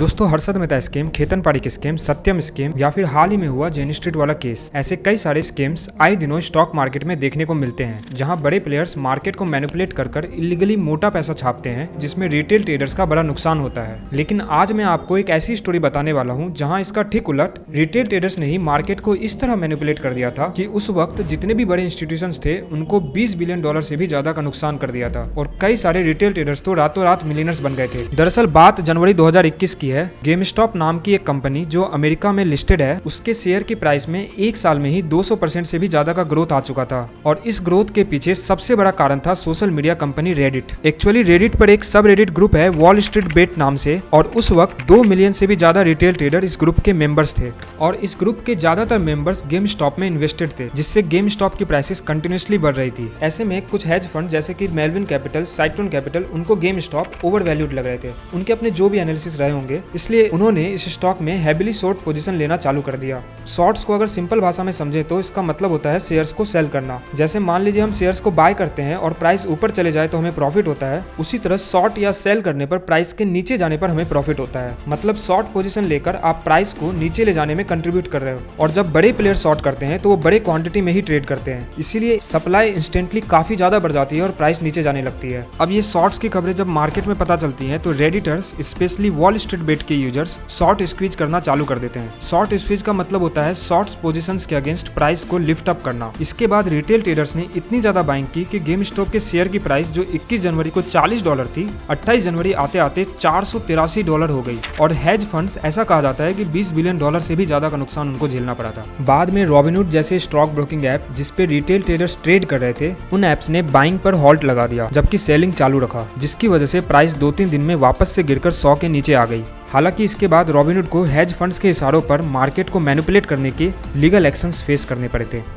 दोस्तों Harshad Mehta scam, Khetan Pareek scam, सत्यम scam या फिर हाल ही में हुआ जेन स्ट्रीट वाला केस, ऐसे कई सारे स्कैम्स आए दिनों स्टॉक मार्केट में देखने को मिलते हैं, जहां बड़े प्लेयर्स मार्केट को मैनिपुलेट कर इलीगली मोटा पैसा छापते हैं, जिसमें रिटेल ट्रेडर्स का बड़ा नुकसान होता है। लेकिन आज मैं आपको एक ऐसी स्टोरी बताने वाला हूं जहां इसका ठीक उलट रिटेल ट्रेडर्स ने ही मार्केट को इस तरह मैनिपुलेट कर दिया था कि उस वक्त जितने भी बड़े इंस्टीट्यूशंस थे उनको $20 बिलियन से भी ज्यादा का नुकसान कर दिया था और कई सारे रिटेल ट्रेडर्स तो रातों रात मिलियनर्स बन गए थे। दरअसल बात जनवरी 2021 की है। गेमस्टॉप नाम की एक कंपनी जो अमेरिका में लिस्टेड है, उसके शेयर की प्राइस में एक साल में ही 200% से भी ज्यादा का ग्रोथ आ चुका था और इस ग्रोथ के पीछे सबसे बड़ा कारण था social media company Reddit. Actually Reddit पर एक सब रेडिट ग्रुप है वॉल स्ट्रीट बेट नाम से और उस वक्त 2 मिलियन से भी ज्यादा रिटेल ट्रेडर इस ग्रुप के मेंबर्स थे और इस ग्रुप के ज्यादातर मेंबर्स गेम स्टॉप में इन्वेस्टेड थे, जिससे गेम स्टॉप की प्राइसेस कंटिन्यूसली बढ़ रही थी। ऐसे में कुछ हेज फंड जैसे कि मेलविन कैपिटल, साइट्रोन कैपिटल, उनको गेम स्टॉप ओवर वैल्यूड लग रहे थे। उनके अपने जो भी एनालिसिस रहे होंगे, इसलिए उन्होंने इस स्टॉक में हैविली शॉर्ट पोजीशन लेना चालू कर दिया। शॉर्ट्स को अगर सिंपल भाषा में समझे तो इसका मतलब होता है शेयर्स को सेल करना। जैसे मान लीजिए हम शेयर्स को बाय करते हैं और प्राइस ऊपर चले जाए तो हमें प्रॉफिट होता है, उसी तरह शॉर्ट या सेल करने पर प्राइस के नीचे जाने पर हमें प्रॉफिट होता है। मतलब शॉर्ट पोजीशन लेकर आप प्राइस को नीचे ले जाने में कंट्रीब्यूट कर रहे हो और जब बड़े प्लेयर शॉर्ट करते हैं तो वो बड़े क्वांटिटी में ही ट्रेड करते हैं, इसीलिए सप्लाई इंस्टेंटली काफी ज्यादा बढ़ जाती है और प्राइस नीचे जाने लगती है। अब ये शॉर्ट्स की खबरें जब मार्केट में पता चलती हैं तो रेडिटर्स स्पेशली वॉल स्ट्रीट बेट के यूजर्स शॉर्ट स्क्वीज करना चालू कर देते हैं। शॉर्ट स्क्वीज का मतलब होता है शॉर्ट्स पोजीशंस के अगेंस्ट प्राइस को लिफ्ट अप करना। इसके बाद रिटेल ट्रेडर्स ने इतनी ज्यादा बाइंग की कि गेम स्टॉप के शेयर की प्राइस जो 21 जनवरी को $40 थी, 28 जनवरी आते आते $483 हो गई और हेज फंड्स ऐसा कहा जाता है कि $20 बिलियन से भी ज्यादा का नुकसान उनको झेलना पड़ा था। बाद में रॉबिनहुड जैसे स्टॉक ब्रोकिंग ऐप जिसपे रिटेल ट्रेडर्स ट्रेड कर रहे थे, उन एप्स ने बाइंग पर हॉल्ट लगा दिया जबकि सेलिंग चालू रखा, जिसकी वजह से प्राइस 2-3 दिन में वापस से गिरकर 100 के नीचे आ गई। हालांकि इसके बाद रॉबिनहुड को हेज फंड्स के इशारों पर मार्केट को मैनिपुलेट करने के लीगल एक्शंस फेस करने पड़े थे।